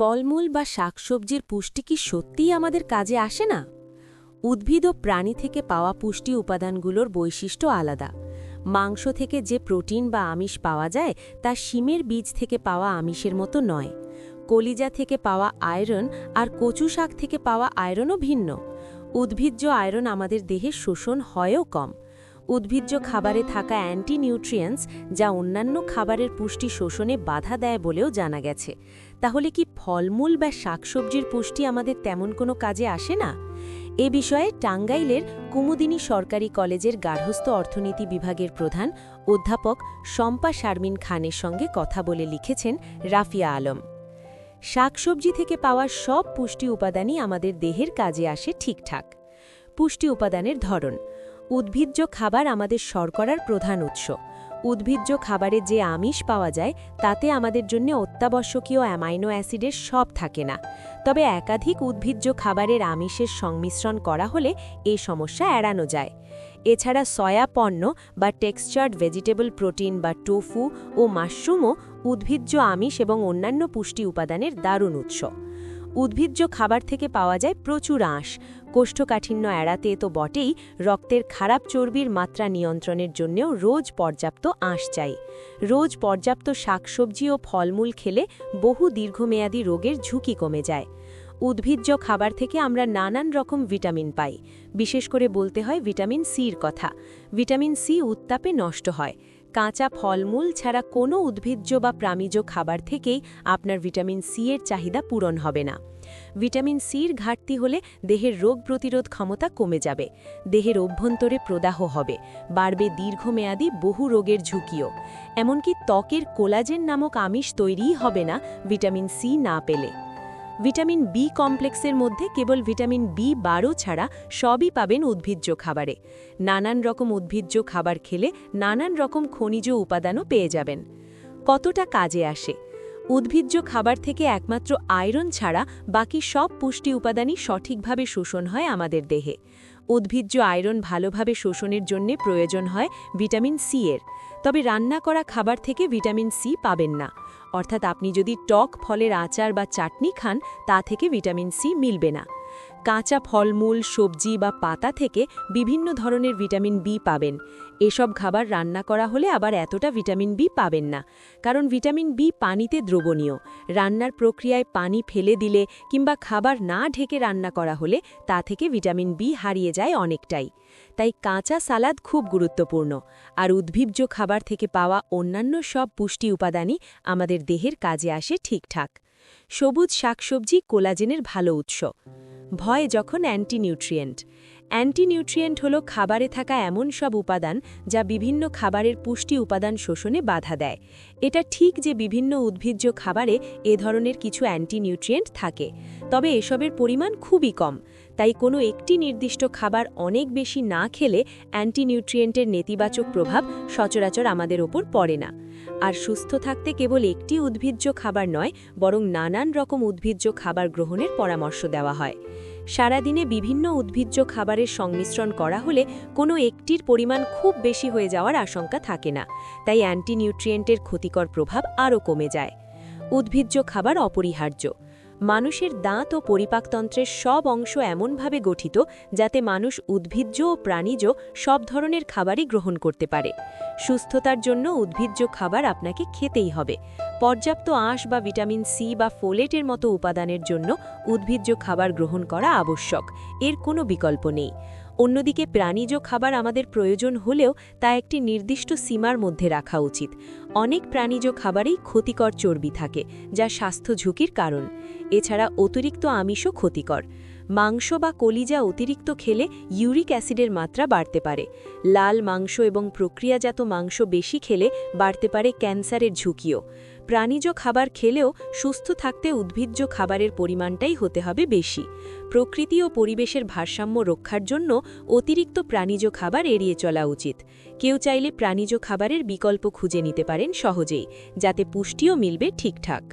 ফলমূল বা শাকসবজির পুষ্টি কি সত্যিই আমাদের কাজে আসে না? উদ্ভিদ ও প্রাণী থেকে পাওয়া পুষ্টি উপাদানগুলোর বৈশিষ্ট্য আলাদা। মাংস থেকে যে প্রোটিন বা আমিষ পাওয়া যায় তা শিমের বীজ থেকে পাওয়া আমিষের মতো নয়। কলিজা থেকে পাওয়া আয়রন আর কচু শাক থেকে পাওয়া আয়রনও ভিন্ন। উদ্ভিজ্জ আয়রন আমাদের দেহে শোষণ হয়ও কম। উদ্ভিজ্জ খাবারে থাকা অ্যান্টিনিউট্রিয়েন্টস যা অন্যান্য খাবারের পুষ্টি শোষণে বাধা দেয় বলেও জানা গেছে। তাহলে কি ফলমূল বা শাকসবজির পুষ্টি আমাদের তেমন কোনো কাজে আসে না? এ বিষয়ে টাঙ্গাইলের কুমুদিনী সরকারি কলেজের গার্হস্থ্য অর্থনীতি বিভাগের প্রধান অধ্যাপক শম্পা শারমিন খানের সঙ্গে কথা বলে লিখেছেন রাফিয়া আলম। শাকসবজি থেকে পাওয়া সব পুষ্টি উপাদানই আমাদের দেহের কাজে আসে ঠিকঠাক। পুষ্টি উপাদানের ধরন: উদ্ভিজ্জ খাবার আমাদের শর্করার প্রধান উৎস। উদ্ভিজ্জ খাবারে যে আমিষ পাওয়া যায় তাতে আমাদের জন্য অত্যাবশ্যকীয় অ্যামাইনো অ্যাসিডের সব থাকে না। তবে একাধিক উদ্ভিজ্জ খাবারের আমিষের সংমিশ্রণ করা হলে এই সমস্যা এড়ানো যায়। এছাড়া সয়া পণ্য বা টেক্সচার্ড ভেজিটেবল প্রোটিন বা টোফু ও মাশরুমও উদ্ভিজ্জ আমিষ এবং অন্যান্য পুষ্টি উপাদানের দারুণ উৎস। উদ্ভিজ্জ খাবার থেকে পাওয়া যায় প্রচুর আঁশ। কোষ্ঠকাঠিন্য এড়াতে তো বটেই, রক্তের খারাপ চর্বির মাত্রা নিয়ন্ত্রণের জন্যও রোজ পর্যাপ্ত আঁশ চাই। রোজ পর্যাপ্ত শাকসবজি ও ফলমূল খেলে বহু দীর্ঘমেয়াদী রোগের ঝুঁকি কমে যায়। উদ্ভিজ্জ খাবার থেকে আমরা নানান রকম ভিটামিন পাই। বিশেষ করে বলতে হয় ভিটামিন সির কথা। ভিটামিন সি উত্তাপে নষ্ট হয়। কাঁচা ফলমূল ছাড়া কোনো উদ্ভিজ্জ বা প্রাণীজ খাবার থেকেই আপনার ভিটামিন সি এর চাহিদা পূরণ হবে না। ভিটামিন সির ঘাটতি হলে দেহের রোগ প্রতিরোধ ক্ষমতা কমে যাবে, দেহের অভ্যন্তরে প্রদাহ হবে, বাড়বে দীর্ঘমেয়াদী বহু রোগের ঝুঁকিও। এমনকি ত্বকের কোলাজেন নামক আমিষ তৈরিই হবে না ভিটামিন সি না পেলে। ভিটামিন বি কমপ্লেক্সের মধ্যে কেবল ভিটামিন বি12 ছাড়া সবই পাবেন উদ্ভিজ্জ খাবারে। নানান রকম উদ্ভিজ্জ খাবার খেলে নানান রকম খনিজ উপাদানও পেয়ে যাবেন। কতটা কাজে আসে? উদ্ভিজ্জ খাবার থেকে একমাত্র আয়রন ছাড়া বাকি সব পুষ্টি উপাদানই সঠিকভাবে শোষণ হয় আমাদের দেহে। উদ্ভিজ্জ আয়রন ভালোভাবে শোষণের জন্য প্রয়োজন হয় ভিটামিন সি এর। তবে রান্না করা খাবার থেকে ভিটামিন সি পাবেন না। অর্থাৎ আপনি যদি টক ফলের আচার বা চাটনি খান, তা থেকে ভিটামিন সি মিলবে না। কাঁচা ফলমূল, সবজি বা পাতা থেকে বিভিন্ন ধরনের ভিটামিন বি পাবেন। এসব খাবার রান্না করা হলে আবার এতটা ভিটামিন বি পাবেন না, কারণ ভিটামিন বি পানিতে দ্রবণীয়। রান্নার প্রক্রিয়ায় পানি ফেলে দিলে কিংবা খাবার না ঢেকে রান্না করা হলে তা থেকে ভিটামিন বি হারিয়ে যায় অনেকটাই। তাই কাঁচা সালাদ খুব গুরুত্বপূর্ণ। আর উদ্ভিজ্জ খাবার থেকে পাওয়া অন্যান্য সব পুষ্টি উপাদানই আমাদের দেহের কাজে আসে ঠিকঠাক। সবুজ শাকসবজি কোলাজেনের ভালো উৎস। ভয় যখন অ্যান্টিনিউট্রিয়েন্ট। অ্যান্টিনিউট্রিয়েন্ট হল খাবারে থাকা এমন সব উপাদান যা বিভিন্ন খাবারের পুষ্টি উপাদান শোষণে বাধা দেয়। এটা ঠিক যে বিভিন্ন উদ্ভিজ্জ খাবারে এ ধরনের কিছু অ্যান্টিনিউট্রিয়েন্ট থাকে, তবে এসবের পরিমাণ খুবই কম। তাই কোনো একটি নির্দিষ্ট খাবার অনেক বেশি না খেলে অ্যান্টিনিউট্রিয়েন্টের নেতিবাচক প্রভাব সচরাচর আমাদের ওপর পড়ে না। আর সুস্থ থাকতে কেবল একটি উদ্ভিজ্জ খাবার নয়, বরং নানান রকম উদ্ভিজ্জ খাবার গ্রহণের পরামর্শ দেওয়া হয়। সারাদিনে বিভিন্ন উদ্ভিজ্জ খাবারের সংমিশ্রণ করা হলে কোনো একটির পরিমাণ খুব বেশি হয়ে যাওয়ার আশঙ্কা থাকে না। তাই অ্যান্টিনিউট্রিয়েন্টের ক্ষতিকর প্রভাব আরও কমে যায়। উদ্ভিজ্জ খাবার অপরিহার্য। মানুষের দাঁত ও পরিপাকতন্ত্রের সব অংশ এমনভাবে গঠিত যাতে মানুষ উদ্ভিজ্জ ও প্রাণীজ সব ধরনের খাবারই গ্রহণ করতে পারে। সুস্থতার জন্য উদ্ভিজ্জ খাবার আপনাকে খেতেই হবে। পর্যাপ্ত আঁশ বা ভিটামিন সি বা ফোলেটের মতো উপাদানের জন্য উদ্ভিজ্জ খাবার গ্রহণ করা আবশ্যক, এর কোনো বিকল্প নেই। অন্যদিকে প্রাণীজ খাবার আমাদের প্রয়োজন হলেও তা একটি নির্দিষ্ট সীমার মধ্যে রাখা উচিত। অনেক প্রাণীজ খাবারেই ক্ষতিকর চর্বি থাকে, যা স্বাস্থ্য ঝুঁকির কারণ। এছাড়া অতিরিক্ত আমিষও ক্ষতিকর। মাংস বা কলিজা অতিরিক্ত খেলে ইউরিক অ্যাসিডের মাত্রা বাড়তে পারে। লাল মাংস এবং প্রক্রিয়াজাত মাংস বেশি খেলে বাড়তে পারে ক্যান্সারের ঝুঁকিও। প্রাণীজ খাবার খেলেও সুস্থ থাকতে উদ্ভিজ্জ খাবারের পরিমাণটাই হতে হবে বেশি। প্রকৃতি ও পরিবেশের ভারসাম্য রক্ষার জন্য অতিরিক্ত প্রাণীজ খাবার এড়িয়ে চলা উচিত। কেউ চাইলে প্রাণীজ খাবারের বিকল্প খুঁজে নিতে পারেন সহজেই, যাতে পুষ্টিও মিলবে ঠিকঠাক।